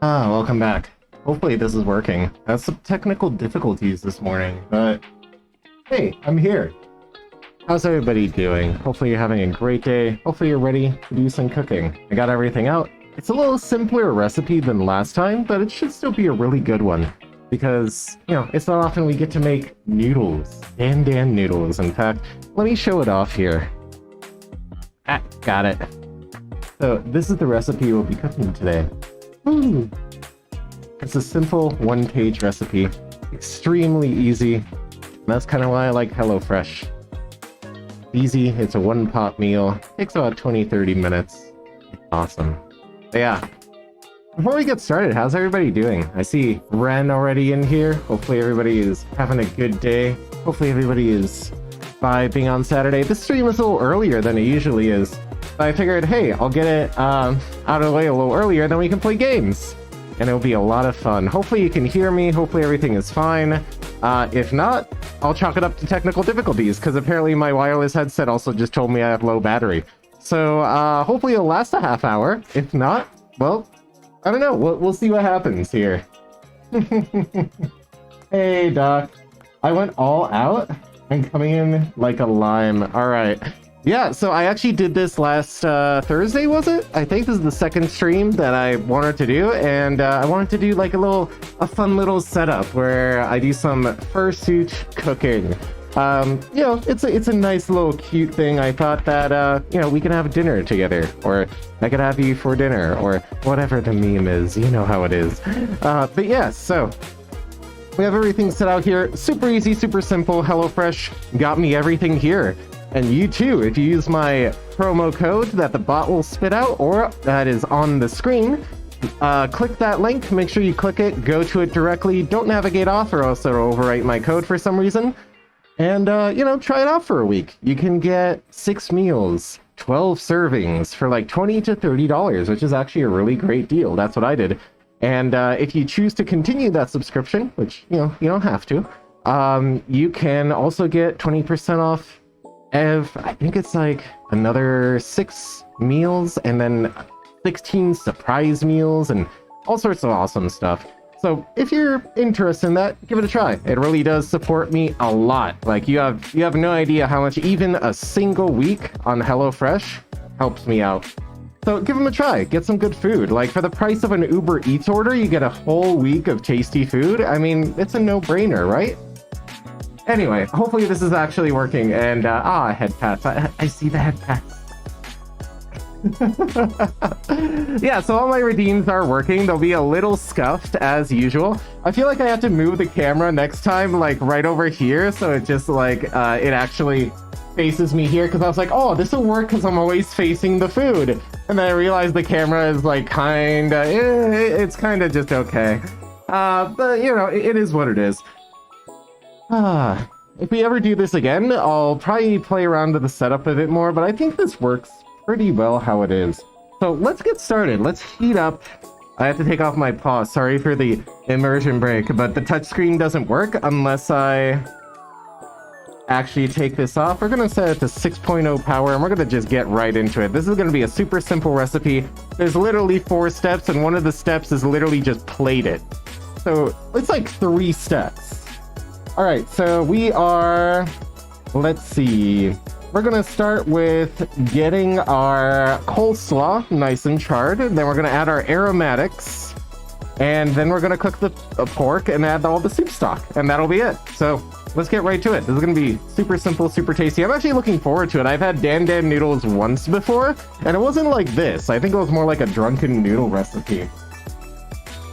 Welcome back. Hopefully this is working. I had some technical difficulties this morning, but hey, I'm here. How's everybody doing? Hopefully you're having a great day. Hopefully you're ready to do some cooking. I got everything out. It's a little simpler recipe than last time, but it should still be a really good one. Because, you know, it's not often we get to make noodles. Dandan noodles, in fact. Let me show it off here. Got it. So, this is the recipe we'll be cooking today. Ooh. It's a simple one-page recipe. Extremely easy. That's kind of why I like HelloFresh. Easy, it's a one-pot meal. Takes about 20-30 minutes. Awesome. But yeah. Before we get started, how's everybody doing? I see Ren already in here. Hopefully everybody is having a good day. Hopefully everybody is vibing on Saturday. This stream is a little earlier than it usually is. But I figured, hey, I'll get it out of the way a little earlier, then we can play games. And it'll be a lot of fun. Hopefully you can hear me. Hopefully everything is fine. If not, I'll chalk it up to technical difficulties, because apparently my wireless headset also just told me I have low battery. So hopefully it'll last a half hour. If not, well, I don't know. We'll see what happens here. Hey, Doc. I went all out and coming in like a lime. All right. Yeah, so I actually did this last Thursday, was it? I think this is the second stream that I wanted to do, and I wanted to do like a fun little setup where I do some fursuit cooking. You know, it's a nice little cute thing. I thought that, you know, we can have dinner together, or I could have you for dinner, or whatever the meme is. You know how it is. But yeah, so we have everything set out here. Super easy, super simple. HelloFresh got me everything here. And you too, if you use my promo code that the bot will spit out, or that is on the screen, click that link, make sure you click it, go to it directly, don't navigate off or else it'll overwrite my code for some reason. And, you know, try it out for a week. You can get 6 meals, 12 servings for like $20 to $30, which is actually a really great deal. That's what I did. And if you choose to continue that subscription, which, you know, you don't have to, you can also get 20% off I think it's like another 6 meals and then 16 surprise meals and all sorts of awesome stuff. So if you're interested in that, give it a try. It really does support me a lot. Like you have no idea how much even a single week on HelloFresh helps me out. So give them a try. Get some good food. Like for the price of an Uber Eats order, you get a whole week of tasty food. I mean, it's a no-brainer, right? Anyway, hopefully this is actually working, and head pats. I see the head pats. Yeah, so all my redeems are working. They'll be a little scuffed as usual. I feel like I have to move the camera next time, like right over here, so it just like it actually faces me here, because I was like, oh, this will work because I'm always facing the food, and then I realized the camera is like it's kind of just okay. But you know, it is what it is. If we ever do this again, I'll probably play around with the setup a bit more, but I think this works pretty well how it is. So let's get started. Let's heat up. I have to take off my paw. Sorry for the immersion break, but the touchscreen doesn't work unless I actually take this off. We're going to set it to 6.0 power, and we're going to just get right into it. This is going to be a super simple recipe. There's literally 4 steps, and one of the steps is literally just plate it. So it's like 3 steps. All right, so we are, let's see. We're gonna start with getting our coleslaw nice and charred. Then we're gonna add our aromatics. And then we're gonna cook the pork and add all the soup stock. And that'll be it. So let's get right to it. This is gonna be super simple, super tasty. I'm actually looking forward to it. I've had Dandan noodles once before, and it wasn't like this. I think it was more like a drunken noodle recipe.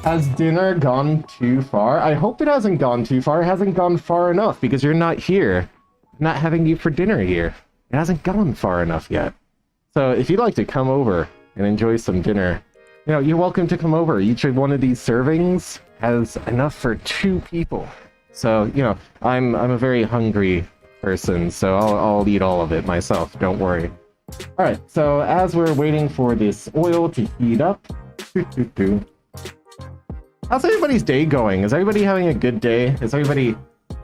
Has dinner gone too far? I hope it hasn't gone too far. It hasn't gone far enough because you're not here. I'm not having you for dinner here. It hasn't gone far enough yet. So if you'd like to come over and enjoy some dinner, you know, you're welcome to come over. Each one of these servings has enough for 2 people. So, you know, I'm a very hungry person, so I'll eat all of it myself. Don't worry. All right, so as we're waiting for this oil to heat up, how's everybody's day going? Is everybody having a good day? Is everybody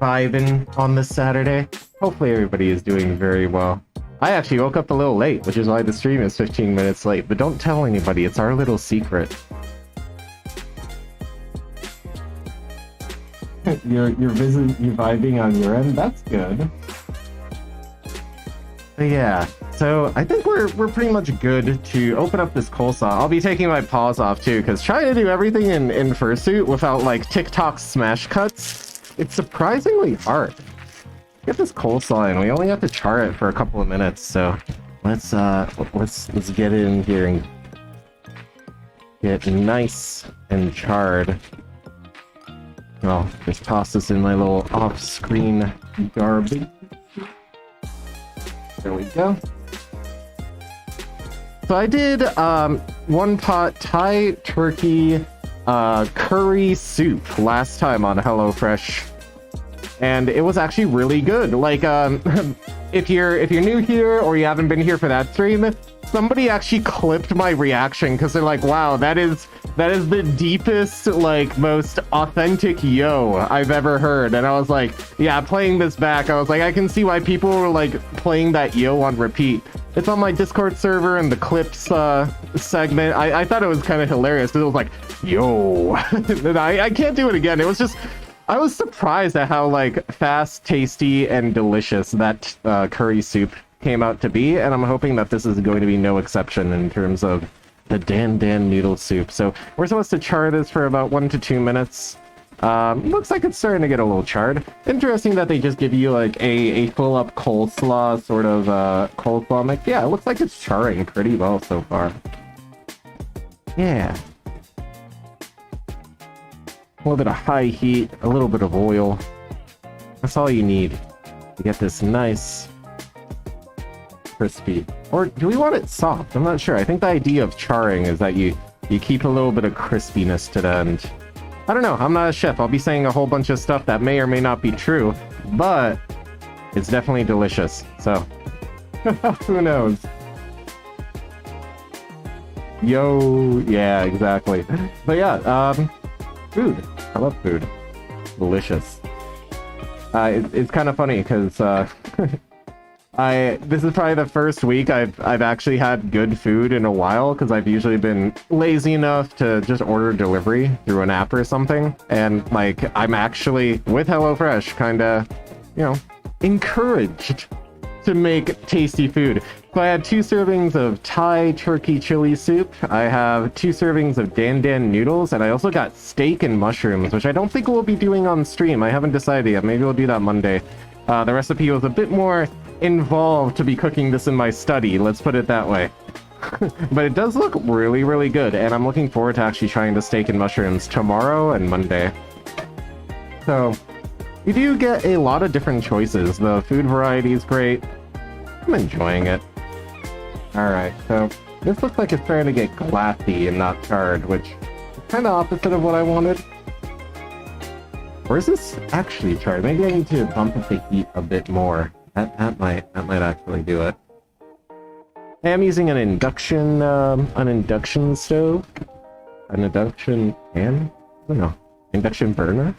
vibing on this Saturday? Hopefully everybody is doing very well. I actually woke up a little late, which is why the stream is 15 minutes late, but don't tell anybody. It's our little secret. you're vibing on your end. That's good. But yeah, so I think we're pretty much good to open up this coleslaw. I'll be taking my paws off too, because trying to do everything in Fursuit without like TikTok smash cuts, it's surprisingly hard. Get this coleslaw in. We only have to char it for a couple of minutes, so let's get in here and get nice and charred. I'll just toss this in my little off-screen garbage. There we go. So I did one pot Thai turkey curry soup last time on HelloFresh, and it was actually really good. Like if you're new here or you haven't been here for that stream, somebody actually clipped my reaction because they're like, wow, that is the deepest, like, most authentic yo I've ever heard. And I was like, yeah, playing this back, I was like, I can see why people were like playing that yo on repeat. It's on my Discord server in the clips segment. I thought it was kind of hilarious because it was like, yo. And I can't do it again. It was just, I was surprised at how like fast, tasty, and delicious that curry soup came out to be, and I'm hoping that this is going to be no exception in terms of the Dandan noodle soup. So we're supposed to char this for about 1 to 2 minutes. Looks like it's starting to get a little charred. Interesting that they just give you like a full up coleslaw sort of coleslaw mix. Yeah, it looks like it's charring pretty well so far. Yeah. A little bit of high heat, a little bit of oil. That's all you need to get this nice crispy. Or do we want it soft? I'm not sure. I think the idea of charring is that you keep a little bit of crispiness to the end. I don't know. I'm not a chef. I'll be saying a whole bunch of stuff that may or may not be true, but it's definitely delicious. So who knows? Yo, yeah, exactly. But yeah, food. I love food. Delicious. It's kind of funny because this is probably the first week I've actually had good food in a while, because I've usually been lazy enough to just order delivery through an app or something, and like I'm actually with HelloFresh kind of, you know, encouraged to make tasty food. So I had 2 servings of Thai turkey chili soup. I have 2 servings of Dandan noodles, and I also got steak and mushrooms, which I don't think we'll be doing on stream. I haven't decided yet. Maybe we'll do that Monday. The recipe was a bit more involved to be cooking this in my study, let's put it that way. But it does look really, really good, and I'm looking forward to actually trying the steak and mushrooms tomorrow and Monday. So you do get a lot of different choices. The food variety is great. I'm enjoying it. Alright, so this looks like it's starting to get glassy and not charred, which is kind of opposite of what I wanted. Or is this actually charred? Maybe I need to bump up the heat a bit more. That might actually do it. I am using an induction stove, an induction pan. I don't know, induction burner.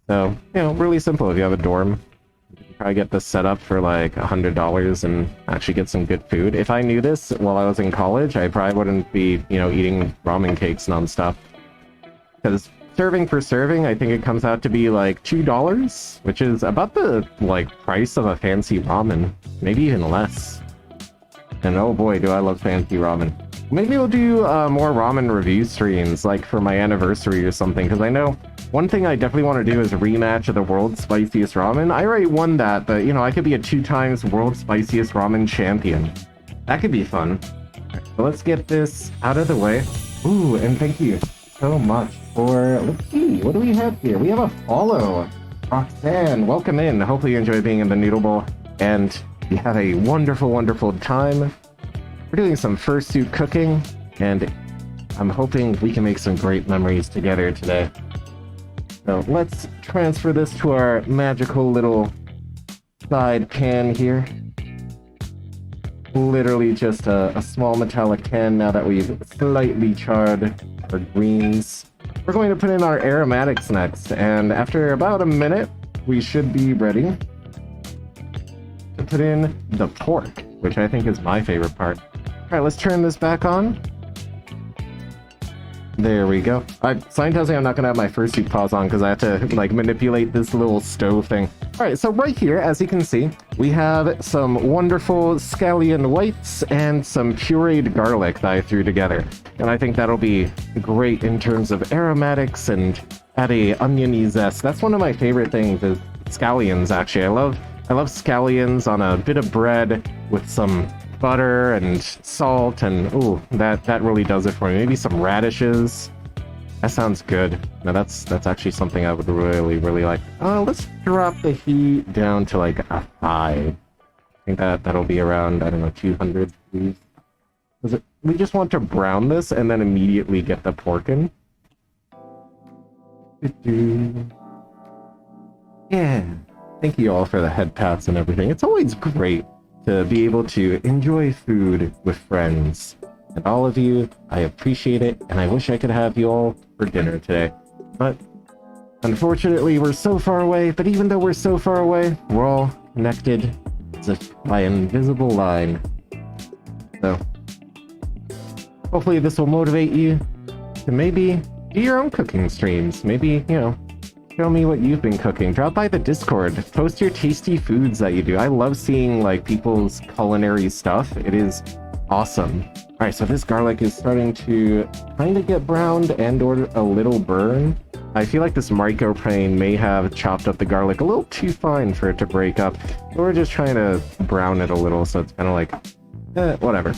So, you know, really simple. If you have a dorm, you can probably get this set up for like $100 and actually get some good food. If I knew this while I was in college, I probably wouldn't be, you know, eating ramen cakes nonstop. Because serving for serving, I think it comes out to be like $2, which is about the like price of a fancy ramen, maybe even less. And oh boy, do I love fancy ramen. Maybe we'll do more ramen review streams, like for my anniversary or something, because I know one thing I definitely want to do is a rematch of the world's spiciest ramen. I already won that, but you know, I could be a 2 times world's spiciest ramen champion. That could be fun. Right, so let's get this out of the way. Ooh, and thank you so much for, let's see, what do we have here? We have a follow. Roxanne, welcome in. Hopefully you enjoy being in the Noodle Bowl, and you have a wonderful, wonderful time. We're doing some fursuit cooking, and I'm hoping we can make some great memories together today. So let's transfer this to our magical little side pan here. Literally just a small metallic can now that we've slightly charred our greens. We're going to put in our aromatics next, and after about a minute, we should be ready to put in the pork, which I think is my favorite part. Alright, let's turn this back on. There we go. Sign tells me I'm not gonna have my fursuit paws on because I have to like manipulate this little stove thing. All right, so right here, as you can see, we have some wonderful scallion whites and some pureed garlic that I threw together. And I think that'll be great in terms of aromatics and add a oniony zest. That's one of my favorite things is scallions, actually. I love scallions on a bit of bread with some butter and salt, and ooh, that really does it for me. Maybe some radishes. That sounds good. Now that's actually something I would really like. Let's drop the heat down to like a 5. I think that'll be around, I don't know, 200 please. We just want to brown this and then immediately get the pork in. Yeah. Thank you all for the head pats and everything. It's always great to be able to enjoy food with friends. And all of you, I appreciate it, and I wish I could have you all for dinner today. But unfortunately, we're so far away, but even though we're so far away, we're all connected by an invisible line. So, hopefully this will motivate you to maybe do your own cooking streams. Maybe, you know, show me what you've been cooking. Drop by the Discord. Post your tasty foods that you do. I love seeing like people's culinary stuff. It is awesome. All right, so this garlic is starting to kind of get browned and or a little burn. I feel like this microplane may have chopped up the garlic a little too fine for it to break up. But we're just trying to brown it a little, so it's kind of like, whatever.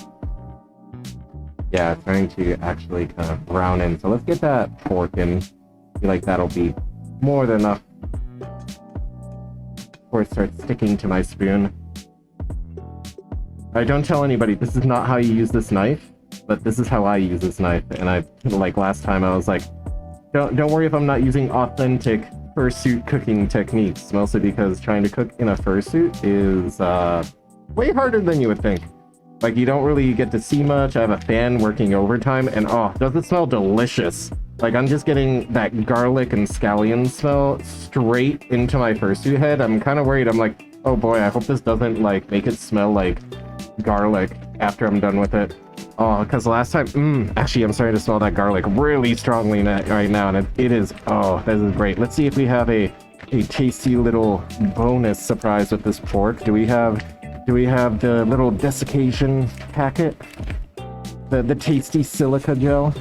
Yeah, it's starting to actually kind of brown in. So let's get that pork in. I feel like that'll be more than enough before it starts sticking to my spoon. Alright, don't tell anybody, this is not how you use this knife, but this is how I use this knife. And like last time I was like, don't worry if I'm not using authentic fursuit cooking techniques, mostly because trying to cook in a fursuit is way harder than you would think. Like, you don't really get to see much. I have a fan working overtime, and oh, does it smell delicious. Like, I'm just getting that garlic and scallion smell straight into my fursuit head. I'm kind of worried. I'm like, oh boy, I hope this doesn't, like, make it smell like garlic after I'm done with it. Oh, because last time, actually, I'm starting to smell that garlic really strongly right now, and it is, oh, this is great. Let's see if we have a tasty little bonus surprise with this pork. Do we have the little desiccation packet? The tasty silica gel?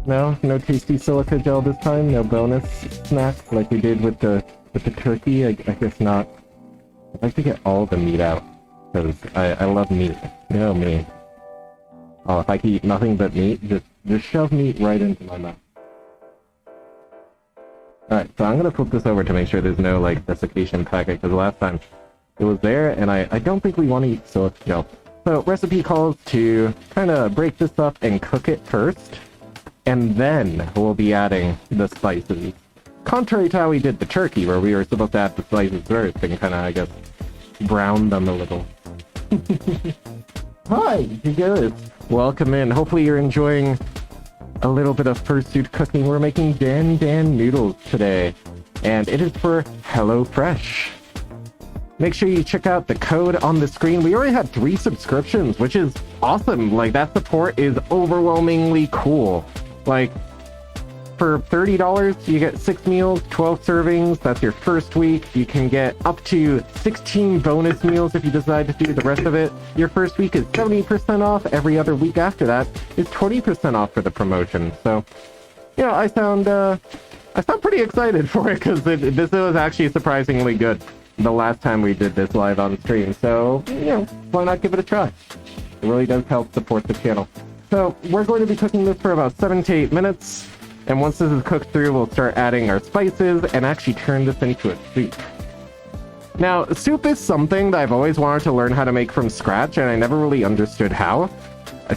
No tasty silica gel this time? No bonus snack like we did with the turkey? I guess not. I'd like to get all the meat out, because I love meat. You know me. Oh, if I could eat nothing but meat, just shove meat right into my mouth. Alright, so I'm gonna flip this over to make sure there's no, like, desiccation packet, because last time it was there, and I don't think we want to eat silica gel. So, recipe calls to kind of break this up and cook it first, and then we'll be adding the spices. Contrary to how we did the turkey, where we were supposed to add the spices first and kind of, I guess, brown them a little. Hi, you guys. Welcome in. Hopefully you're enjoying a little bit of fursuit cooking. We're making Dandan noodles today, and it is for HelloFresh. Make sure you check out the code on the screen. We already had 3 subscriptions, which is awesome. Like, that support is overwhelmingly cool. Like, for $30, you get 6 meals, 12 servings. That's your first week. You can get up to 16 bonus meals if you decide to do the rest of it. Your first week is 70% off. Every other week after that is 20% off for the promotion. So, you know, I sound pretty excited for it, because this was actually surprisingly good the last time we did this live on stream. So, you know, why not give it a try? It really does help support the channel. So, we're going to be cooking this for about 7 to 8 minutes. And once this is cooked through, we'll start adding our spices and actually turn this into a soup. Now, soup is something that I've always wanted to learn how to make from scratch, and I never really understood how.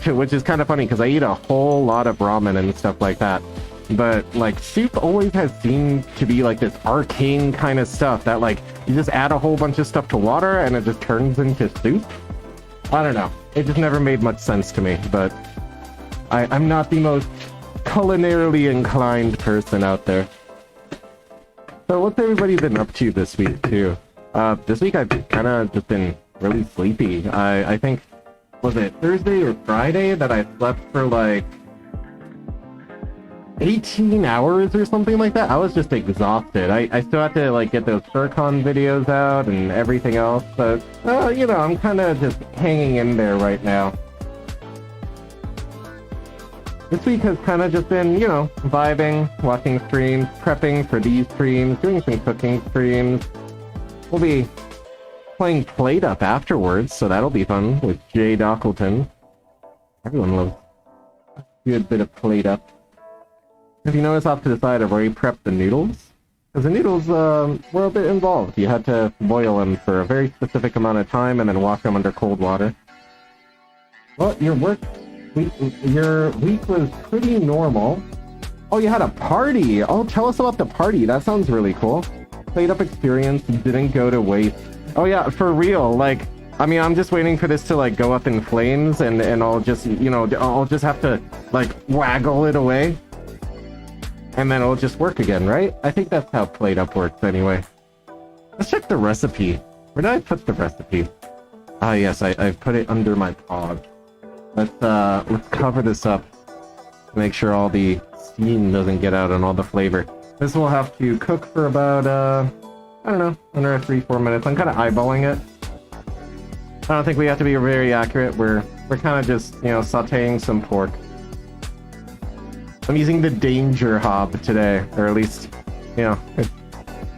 Which is kind of funny, because I eat a whole lot of ramen and stuff like that. But, like, soup always has seemed to be, like, this arcane kind of stuff that, like, you just add a whole bunch of stuff to water and it just turns into soup. I don't know. It just never made much sense to me, but I'm not the most culinarily inclined person out there. So what's everybody been up to this week, too? This week I've kind of just been really sleepy. I think, was it Thursday or Friday that I slept for, like, 18 hours or something like that. I was just exhausted. I still had to like get those FurCon videos out and everything else, but you know, I'm kind of just hanging in there right now. This week has kind of just been, you know, vibing, watching streams, prepping for these streams, doing some cooking streams. We'll be playing Plate Up afterwards, so that'll be fun with Jay Dockleton. Everyone loves a good bit of Plate Up. If you notice off to the side, I've already prepped the noodles. Because the noodles were a bit involved. You had to boil them for a very specific amount of time and then wash them under cold water. Well, your week was pretty normal. Oh, you had a party! Oh, tell us about the party. That sounds really cool. Plate Up experience didn't go to waste. Oh yeah, for real. Like, I mean, I'm just waiting for this to like go up in flames and I'll just, you know, I'll just have to like waggle it away. And then it'll just work again, right? I think that's how Plate Up works anyway. Let's check the recipe. Where did I put the recipe? Ah, yes, I put it under my pod. Let's cover this up to make sure all the steam doesn't get out and all the flavor. This will have to cook for about, I don't know, under 3-4 minutes. I'm kind of eyeballing it. I don't think we have to be very accurate. We're kind of just, you know, sauteing some pork. I'm using the danger hob today, or at least, you know,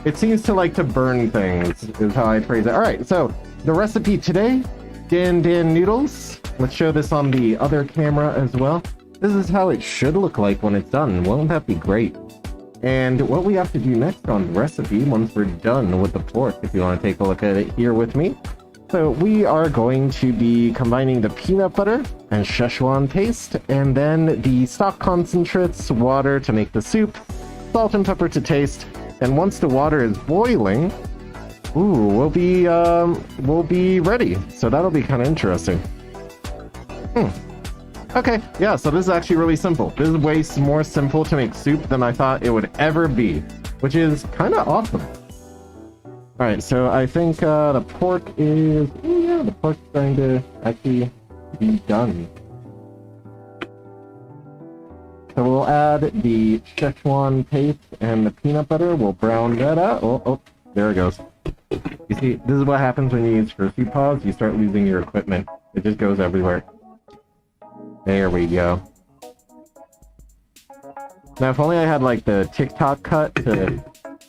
it seems to like to burn things, is how I phrase it. Alright, so, the recipe today, Dandan noodles. Let's show this on the other camera as well. This is how it should look like when it's done. Won't that be great? And what we have to do next on the recipe, once we're done with the pork, if you want to take a look at it here with me. So we are going to be combining the peanut butter and Szechuan paste, and then the stock concentrates, water to make the soup, salt and pepper to taste, and once the water is boiling, we'll be ready. So that'll be kind of interesting. Okay, yeah, so this is actually really simple. This is way more simple to make soup than I thought it would ever be, which is kind of awesome. Alright, so I think the pork is... Oh yeah, the pork's going to actually be done. So we'll add the Szechuan paste and the peanut butter. We'll brown that out. Oh, there it goes. You see, this is what happens when you use Fursuit paws. You start losing your equipment. It just goes everywhere. There we go. Now, if only I had, like, the TikTok cut to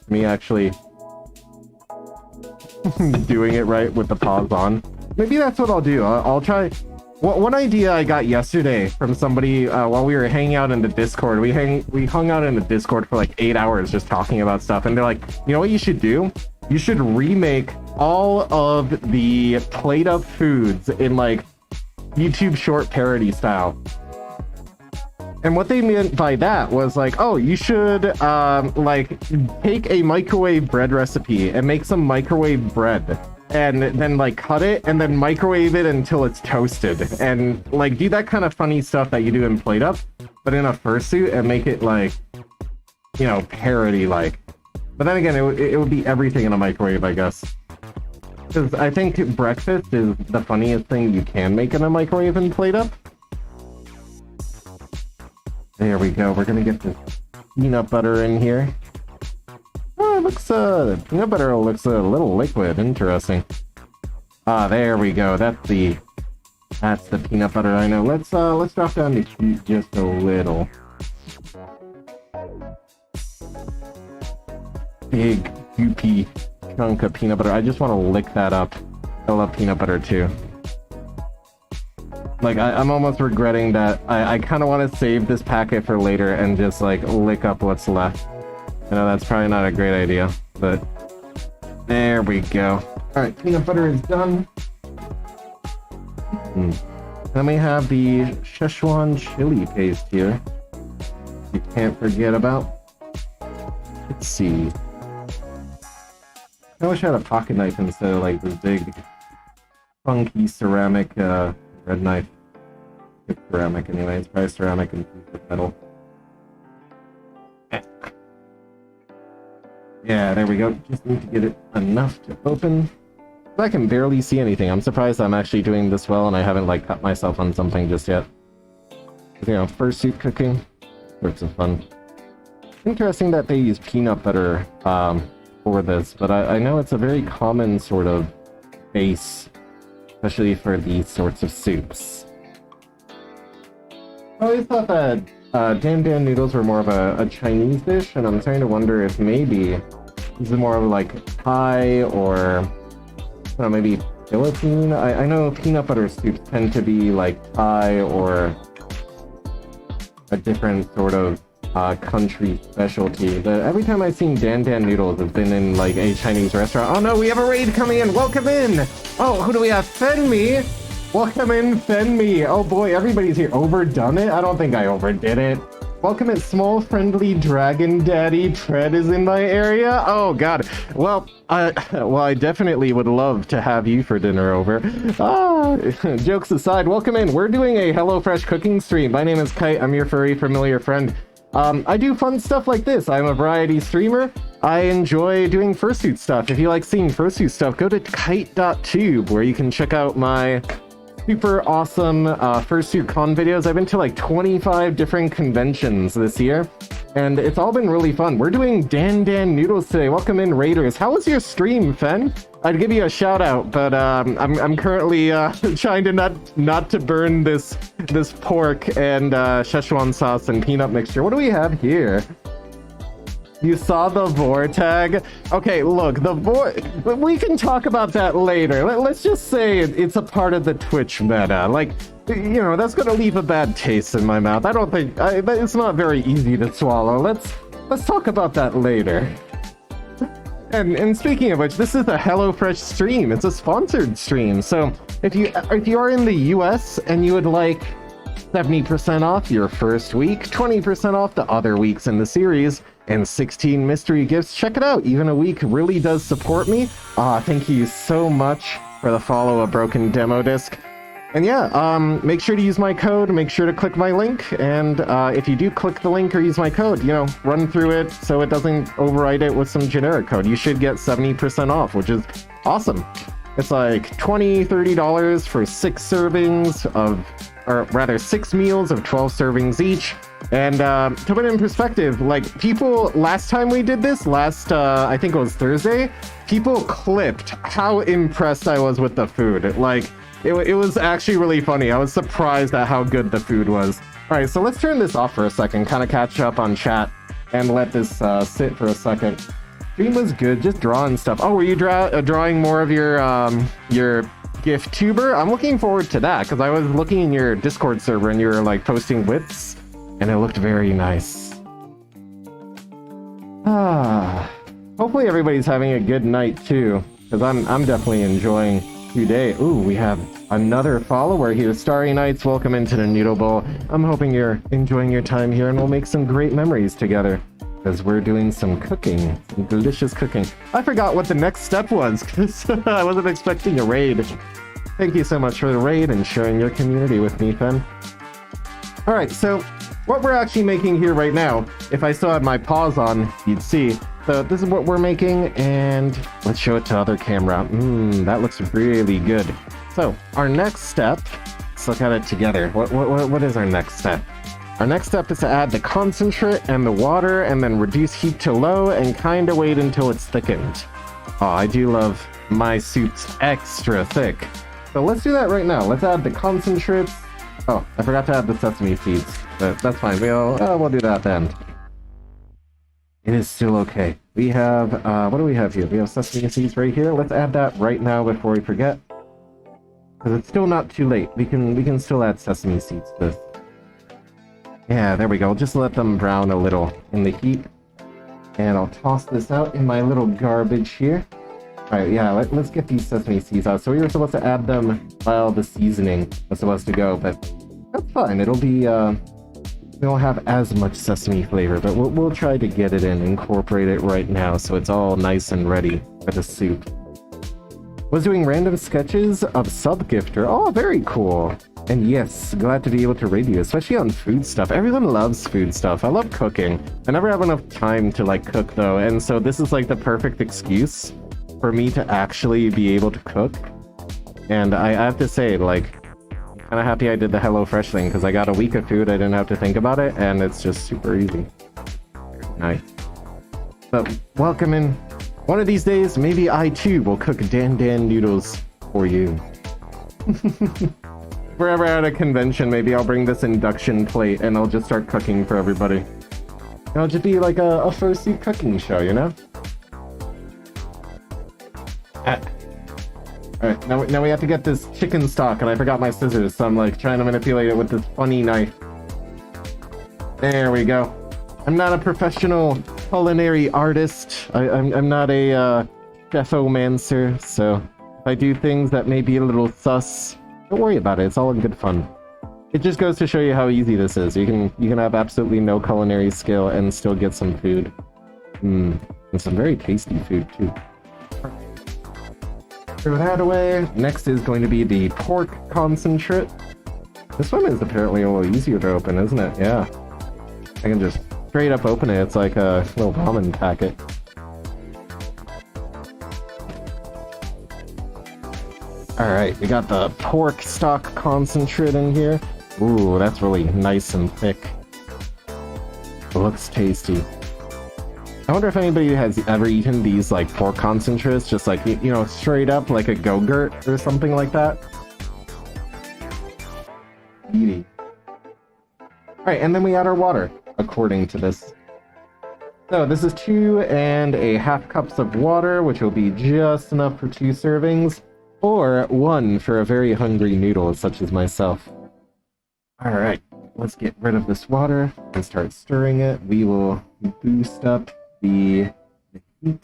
me actually doing it right with the paws on. Maybe that's what I'll do. I'll try... One idea I got yesterday from somebody while we were hanging out in the Discord. We hung out in the Discord for like 8 hours just talking about stuff, and they're like, you know what you should do? You should remake all of the Plate Up foods in like YouTube short parody style. And what they meant by that was like, oh, you should like take a microwave bread recipe and make some microwave bread, and then like cut it and then microwave it until it's toasted, and like do that kind of funny stuff that you do in Plate Up, but in a fursuit, and make it like, you know, parody like. But then again, it would be everything in a microwave, I guess. Because I think breakfast is the funniest thing you can make in a microwave in Plate Up. There we go. We're gonna get this peanut butter in here. Oh, it looks, the peanut butter looks a little liquid. Interesting. Ah, there we go. That's the peanut butter I know. Let's drop down the heat just a little. Big, goopy chunk of peanut butter. I just want to lick that up. I love peanut butter too. Like, I'm almost regretting that. I kind of want to save this packet for later and just, like, lick up what's left. I know that's probably not a great idea, but there we go. Alright, peanut butter is done. Then we have the Szechuan chili paste here. You can't forget about. Let's see. I wish I had a pocket knife instead of, like, this big, funky ceramic, red knife. It's ceramic anyway, it's probably ceramic and piece of metal. Yeah, there we go. Just need to get it enough to open. I can barely see anything. I'm surprised I'm actually doing this well and I haven't like cut myself on something just yet. You know, fursuit cooking. Sorts of fun. interesting that they use peanut butter for this, but I know it's a very common sort of base, especially for these sorts of soups. I always thought that Dandan noodles were more of a Chinese dish, and I'm starting to wonder if maybe this is more of like Thai or maybe Philippine. I know peanut butter soups tend to be like Thai or a different sort of country specialty, but every time I've seen Dandan noodles, it's been in like a Chinese restaurant. Oh no, we have a raid coming in! Welcome in! Oh, who do we have? Fenmi! Welcome in, Fenmi! Oh boy, everybody's here. Overdone it? I don't think I overdid it. Welcome in, small friendly dragon daddy. Tread is in my area. Oh god. Well, I definitely would love to have you for dinner over. Jokes aside, welcome in. We're doing a HelloFresh cooking stream. My name is Kite. I'm your furry familiar friend. I do fun stuff like this. I'm a variety streamer. I enjoy doing fursuit stuff. If you like seeing fursuit stuff, go to kite.tube where you can check out my super awesome fursuit con videos. I've been to like 25 different conventions this year, and it's all been really fun. We're doing Dandan noodles today. Welcome in, Raiders. How was your stream, Fen? I'd give you a shout out, but I'm currently trying to not to burn this pork and Szechuan sauce and peanut mixture. What do we have here? You saw the Vortag? Okay, look, we can talk about that later. Let's just say it's a part of the Twitch meta. Like, you know, that's gonna leave a bad taste in my mouth. I don't think it's not very easy to swallow. Let's talk about that later. And speaking of which, this is a HelloFresh stream. It's a sponsored stream. So if you are in the US and you would like 70% off your first week, 20% off the other weeks in the series, and 16 mystery gifts, check it out. Even a week really does support me. Thank you so much for the follow, a broken demo disc. And yeah, make sure to use my code, make sure to click my link, and if you do click the link or use my code, you know, run through it so it doesn't overwrite it with some generic code. You should get 70% off, which is awesome. It's like $20, $30 for 6 servings of, or rather 6 meals of 12 servings each. And to put it in perspective, like people, last time we did this, I think it was Thursday, people clipped how impressed I was with the food. Like, it was actually really funny. I was surprised at how good the food was. All right, so let's turn this off for a second, kind of catch up on chat, and let this sit for a second. Stream was good, just drawing stuff. Oh, were you drawing more of your gift tuber? I'm looking forward to that, because I was looking in your Discord server and you were like posting whips, and it looked very nice. Hopefully everybody's having a good night too, because I'm definitely enjoying today. Ooh, we have another follower here. Starry Nights, welcome into the Noodle Bowl. I'm hoping you're enjoying your time here and we'll make some great memories together, because we're doing some cooking, some delicious cooking. I forgot what the next step was, because I wasn't expecting a raid. Thank you so much for the raid and sharing your community with me, Fen. Alright, so what we're actually making here right now, if I still had my paws on, you'd see. So this is what we're making, and let's show it to other camera. That looks really good. So our next step, let's look at it together. What is our next step? Our next step is to add the concentrate and the water, and then reduce heat to low, and kind of wait until it's thickened. Oh, I do love my soups extra thick. So let's do that right now. Let's add the concentrates. Oh, I forgot to add the sesame seeds, but that's fine. We'll do that then. It is still okay. We have, what do we have here? We have sesame seeds right here. Let's add that right now before we forget, because it's still not too late. We can still add sesame seeds to this. Yeah, there we go. Just let them brown a little in the heat. And I'll toss this out in my little garbage here. Alright, yeah, let's get these sesame seeds out. So we were supposed to add them while the seasoning was supposed to go, but that's fine. It'll be, we won't have as much sesame flavor, but we'll try to get it in, incorporate it right now so it's all nice and ready for the soup. Was doing random sketches of Subgifter. Oh, very cool. And yes, glad to be able to raid you, especially on food stuff. Everyone loves food stuff. I love cooking. I never have enough time to like cook though, and so this is like the perfect excuse for me to actually be able to cook. And I have to say, like, I'm kind of happy I did the HelloFresh thing, because I got a week of food, I didn't have to think about it, and it's just super easy. Nice. But welcome in. One of these days, maybe I too will cook Dandan noodles for you. If we're ever at a convention, maybe I'll bring this induction plate and I'll just start cooking for everybody. It'll just be like a Fursuit cooking show, you know? Alright, now we have to get this chicken stock, and I forgot my scissors, so I'm like trying to manipulate it with this funny knife. There we go. I'm not a professional culinary artist. I'm not a chef-omancer, so if I do things that may be a little sus, don't worry about it. It's all in good fun. It just goes to show you how easy this is. You can have absolutely no culinary skill and still get some food. And some very tasty food too. Throw that away. Next is going to be the pork concentrate. This one is apparently a little easier to open, isn't it? Yeah. I can just straight up open it. It's like a little ramen packet. Alright, we got the pork stock concentrate in here. Ooh, that's really nice and thick. It looks tasty. I wonder if anybody has ever eaten these like pork concentrates, just like, you know, straight up like a Go-Gurt or something like that. Eating. Alright, and then we add our water, according to this. So this is 2.5 cups of water, which will be just enough for 2 servings, or 1 for a very hungry noodle such as myself. Alright, let's get rid of this water and start stirring it. We will boost up the heat.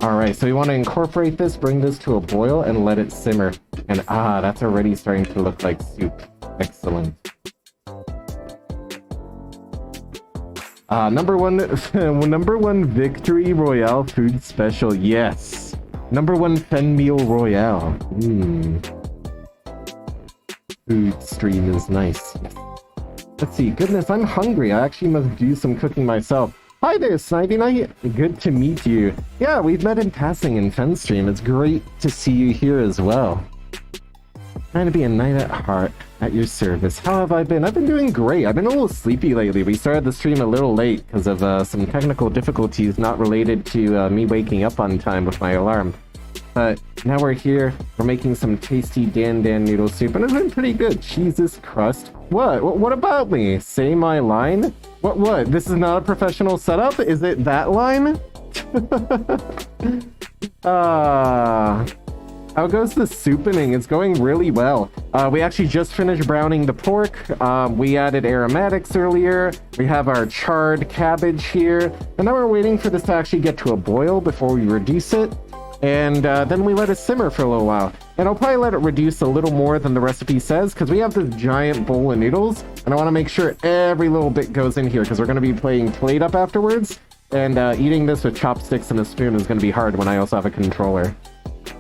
Alright, so we want to incorporate this, bring this to a boil, and let it simmer. And that's already starting to look like soup. Excellent. Number one Victory Royale food special, yes. Number 1 Fen Meal Royale. Food stream is nice. Let's see, goodness, I'm hungry. I actually must do some cooking myself. Hi there, Snivy Knight. Good to meet you. Yeah, we've met in passing in Fen stream. It's great to see you here as well. Trying to be a knight at heart, at your service. How have I been? I've been doing great. I've been a little sleepy lately. We started the stream a little late because of some technical difficulties not related to me waking up on time with my alarm. But now we're here. We're making some tasty Dandan noodle soup, and it's been pretty good. Jesus crust. What about me? Say my line? What? This is not a professional setup? Is it that line? How goes the soupening? It's going really well. We actually just finished browning the pork. We added aromatics earlier. We have our charred cabbage here. And now we're waiting for this to actually get to a boil before we reduce it. And then we let it simmer for a little while. And I'll probably let it reduce a little more than the recipe says, because we have this giant bowl of noodles, and I want to make sure every little bit goes in here, because we're going to be playing Plate Up afterwards, and eating this with chopsticks and a spoon is going to be hard when I also have a controller.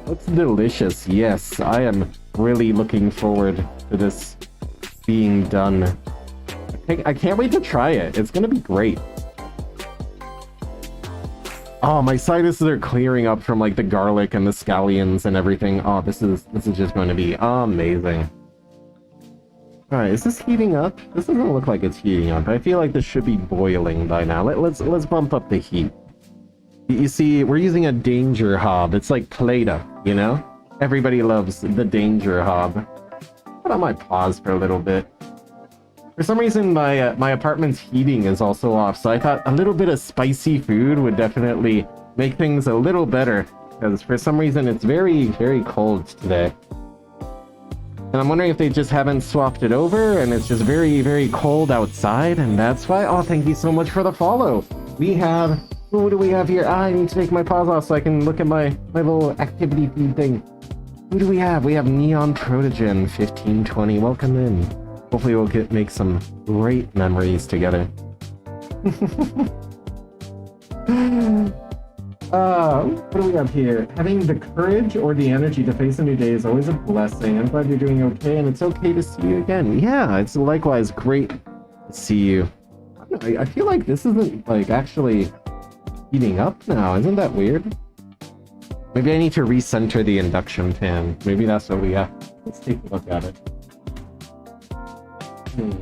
Looks delicious. Yes, I am really looking forward to this being done. I can't wait to try it. It's going to be great. Oh, my sinuses are clearing up from like the garlic and the scallions and everything. Oh, this is just going to be amazing. All right, is this heating up? This doesn't look like it's heating up. I feel like this should be boiling by now. Let's bump up the heat. You see, we're using a danger hob. It's like Play-Doh, you know? Everybody loves the danger hob. Put on my pause for a little bit. For some reason, my apartment's heating is also off, so I thought a little bit of spicy food would definitely make things a little better, because for some reason it's very, very cold today. And I'm wondering if they just haven't swapped it over, and it's just very, very cold outside, and that's why. Oh, thank you so much for the follow. We have... What do we have here? I need to take my pause off so I can look at my little activity feed thing. Who do we have? We have Neon Protogen 1520. Welcome in. Hopefully we'll make some great memories together. What do we have here? Having the courage or the energy to face a new day is always a blessing. I'm glad you're doing okay, and it's okay to see you again. Yeah, it's likewise great to see you. I feel like this isn't like actually heating up now. Isn't that weird? Maybe I need to recenter the induction pan. Maybe that's what we have. Let's take a look at it. Hmm.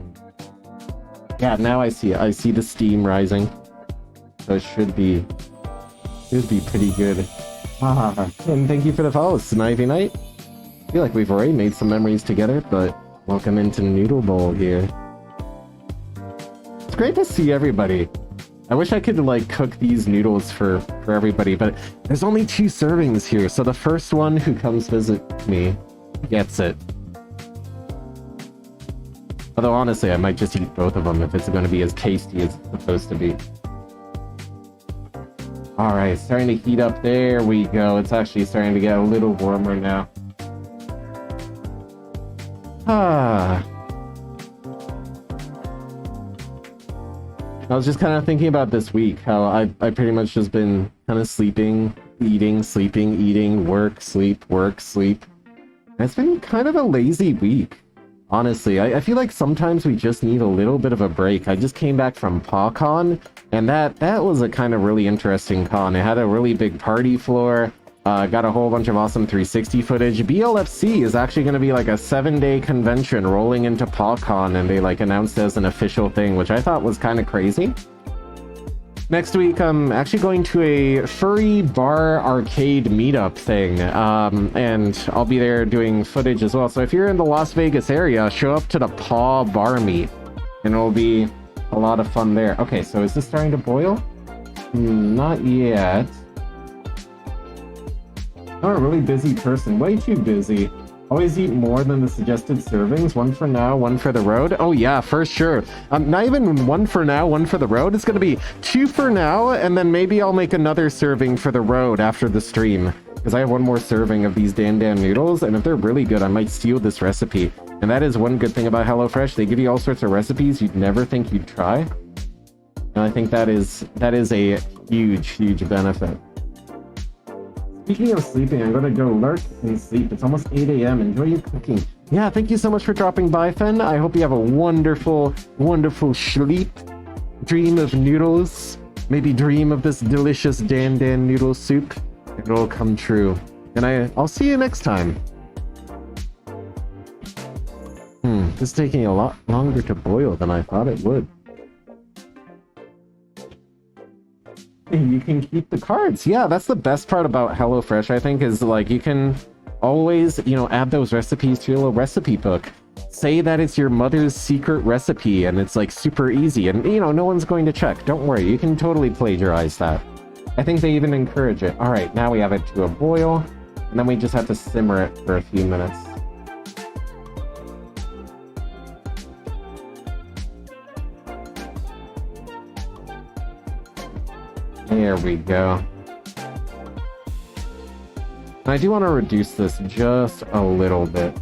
Yeah, now I see it. I see the steam rising. So it should be pretty good. And thank you for the follow, Snivy Knight. I feel like we've already made some memories together, but welcome into Noodle Bowl here. It's great to see everybody. I wish I could like cook these noodles for everybody, but there's only 2 servings here, so the first one who comes visit me gets it. Although honestly, I might just eat both of them if it's going to be as tasty as it's supposed to be. Alright, starting to heat up. There we go. It's actually starting to get a little warmer now. I was just kind of thinking about this week, how I pretty much just been kind of sleeping, eating, sleeping, eating, work, sleep, work, sleep. And it's been kind of a lazy week. Honestly, I feel like sometimes we just need a little bit of a break. I just came back from PawCon, and that was a kind of really interesting con. It had a really big party floor, got a whole bunch of awesome 360 footage. BLFC is actually going to be like a 7-day convention rolling into PawCon, and they like announced it as an official thing, which I thought was kind of crazy. Next week, I'm actually going to a Furry bar arcade meetup thing, and I'll be there doing footage as well. So if you're in the Las Vegas area, show up to the Paw Bar Meet, and it'll be a lot of fun there. Okay, so is this starting to boil? Not yet. I'm a really busy person, way too busy. Always eat more than the suggested servings. 1 for now, 1 for the road. Oh yeah, for sure. Not even 1 for now, 1 for the road. It's gonna be 2 for now, and then maybe I'll make another serving for the road after the stream. Because I have 1 more serving of these Dandan noodles, and if they're really good, I might steal this recipe. And that is one good thing about HelloFresh. They give you all sorts of recipes you'd never think you'd try. And I think that is a huge, huge benefit. Speaking of sleeping, I'm gonna go lurk and sleep. It's almost 8 a.m. Enjoy your cooking. Yeah, thank you so much for dropping by, Fen. I hope you have a wonderful, wonderful sleep. Dream of noodles. Maybe dream of this delicious Dandan noodle soup. It'll come true. And I'll see you next time. This is taking a lot longer to boil than I thought it would. You can keep the cards. Yeah, that's the best part about HelloFresh, I think, is like you can always, add those recipes to your little recipe book. Say that it's your mother's secret recipe and it's like super easy and, no one's going to check. Don't worry, you can totally plagiarize that. I think they even encourage it. All right, now we have it to a boil and then we just have to simmer it for a few minutes. There we go. And I do want to reduce this just a little bit,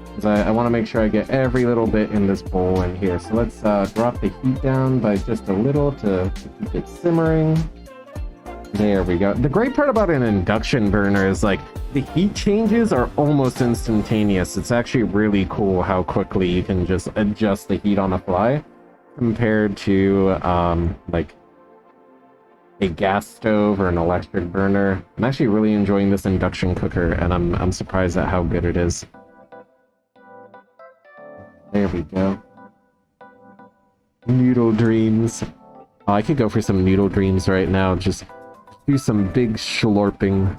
because I want to make sure I get every little bit in this bowl in here. So let's drop the heat down by just a little to keep it simmering. There we go. The great part about an induction burner is like the heat changes are almost instantaneous. It's actually really cool how quickly you can just adjust the heat on the fly compared to like a gas stove or an electric burner. I'm actually really enjoying this induction cooker, and I'm surprised at how good it is. There we go. Noodle dreams. Oh, I could go for some noodle dreams right now. Just do some big slurping.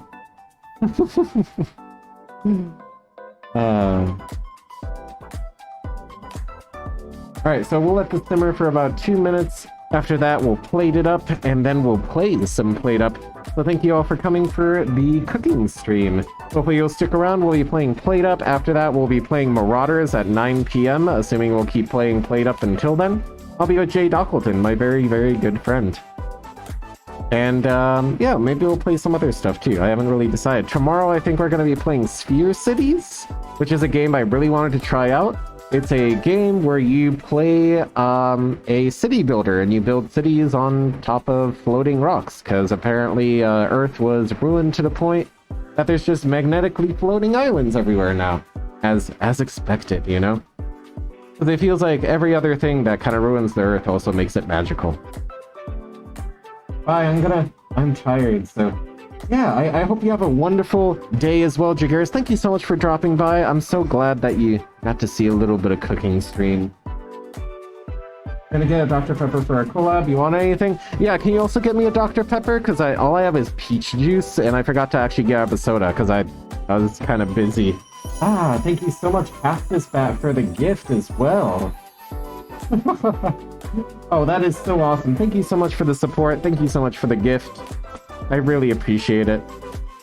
Alright, so we'll let this simmer for about 2 minutes. After that, we'll plate it up, and then we'll play some plate up. So thank you all for coming for the cooking stream. Hopefully you'll stick around. We'll be playing plate up. After that, we'll be playing Marauders at 9 p.m., assuming we'll keep playing plate up until then. I'll be with Jay Dockleton, my very, very good friend. And, yeah, maybe we'll play some other stuff, too. I haven't really decided. Tomorrow, I think we're going to be playing Sphere Cities, which is a game I really wanted to try out. It's a game where you play a city builder, and you build cities on top of floating rocks, because apparently Earth was ruined to the point that there's just magnetically floating islands everywhere now, as expected, Because it feels like every other thing that kind of ruins the Earth also makes it magical. Bye, I'm tired, so yeah, I hope you have a wonderful day as well, Jaguars. Thank you so much for dropping by. I'm so glad that you got to see a little bit of cooking stream. Gonna get a Dr. Pepper for our collab. You want anything? Yeah, can you also get me a Dr. Pepper? Because all I have is peach juice, and I forgot to actually grab a soda because I was kind of busy. Ah, thank you so much, Cactus Bat, for the gift as well. Oh, that is so awesome. Thank you so much for the support. Thank you so much for the gift. I really appreciate it.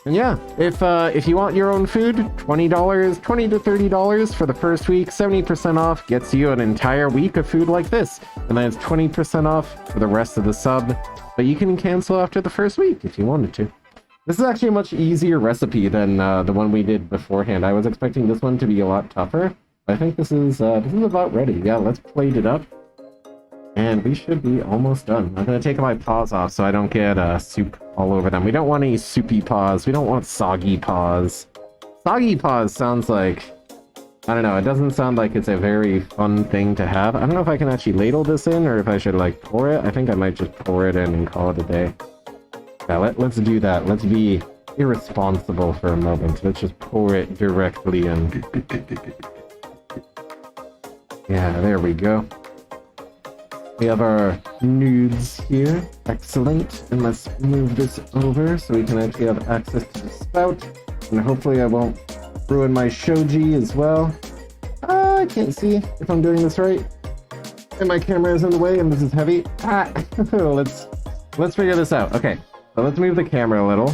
And yeah, if you want your own food, $20, $20 to $30 for the first week, 70% off gets you an entire week of food like this. And then it's 20% off for the rest of the sub, but you can cancel after the first week if you wanted to. This is actually a much easier recipe than the one we did beforehand. I was expecting this one to be a lot tougher. I think this is about ready. Yeah, let's plate it up. And we should be almost done. I'm gonna take my paws off so I don't get soup all over them. We don't want any soupy paws. We don't want soggy paws. Soggy paws sounds like... I don't know, it doesn't sound like it's a very fun thing to have. I don't know if I can actually ladle this in or if I should like pour it. I think I might just pour it in and call it a day. Yeah, let's do that. Let's be irresponsible for a moment. Let's just pour it directly in. Yeah, there we go. We have our nudes here. Excellent. And let's move this over so we can actually have access to the spout. And hopefully I won't ruin my shoji as well. I can't see if I'm doing this right. And my camera is in the way and this is heavy. Let's figure this out. Okay, so let's move the camera a little.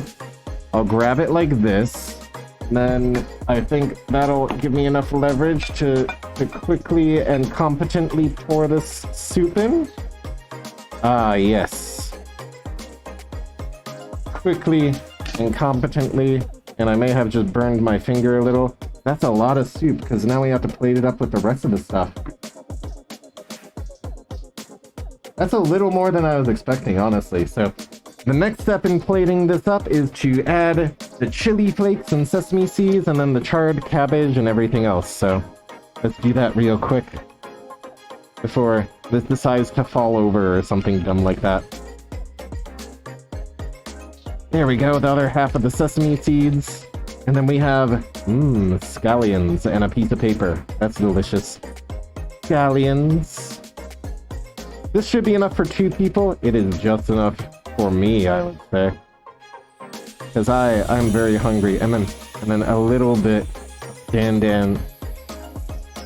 I'll grab it like this. And then I think that'll give me enough leverage to quickly and competently pour this soup in. Ah, yes. Quickly and competently. And I may have just burned my finger a little. That's a lot of soup, because now we have to plate it up with the rest of the stuff. That's a little more than I was expecting, honestly. So the next step in plating this up is to add the chili flakes and sesame seeds, and then the charred cabbage and everything else. So let's do that real quick before this decides to fall over or something dumb like that. There we go, the other half of the sesame seeds. And then we have, scallions and a piece of paper. That's delicious. Scallions. This should be enough for 2 people. It is just enough for me, I would say. Because I'm very hungry. And then a little bit Dandan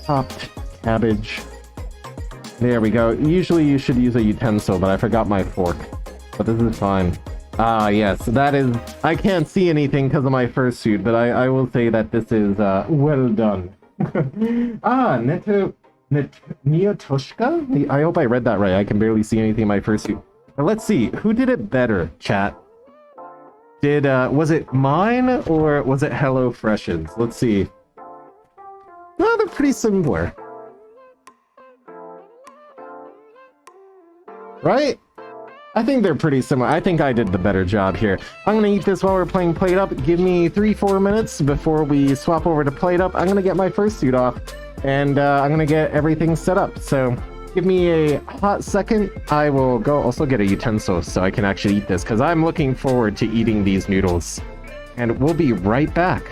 chopped cabbage. There we go. Usually you should use a utensil, but I forgot my fork. But this is fine. Ah, yes, that is... I can't see anything because of my fursuit, but I will say that this is, well done. Niotoshka? I hope I read that right. I can barely see anything in my fursuit. But let's see, who did it better, chat? Was it mine, or was it HelloFresh's? Let's see. No, they're pretty similar. Right? I think they're pretty similar. I think I did the better job here. I'm gonna eat this while we're playing Plate Up. Give me 3-4 minutes before we swap over to Plate Up. I'm gonna get my fursuit off, and I'm gonna get everything set up. So give me a hot second. I will go also get a utensil so I can actually eat this, because I'm looking forward to eating these noodles. And we'll be right back.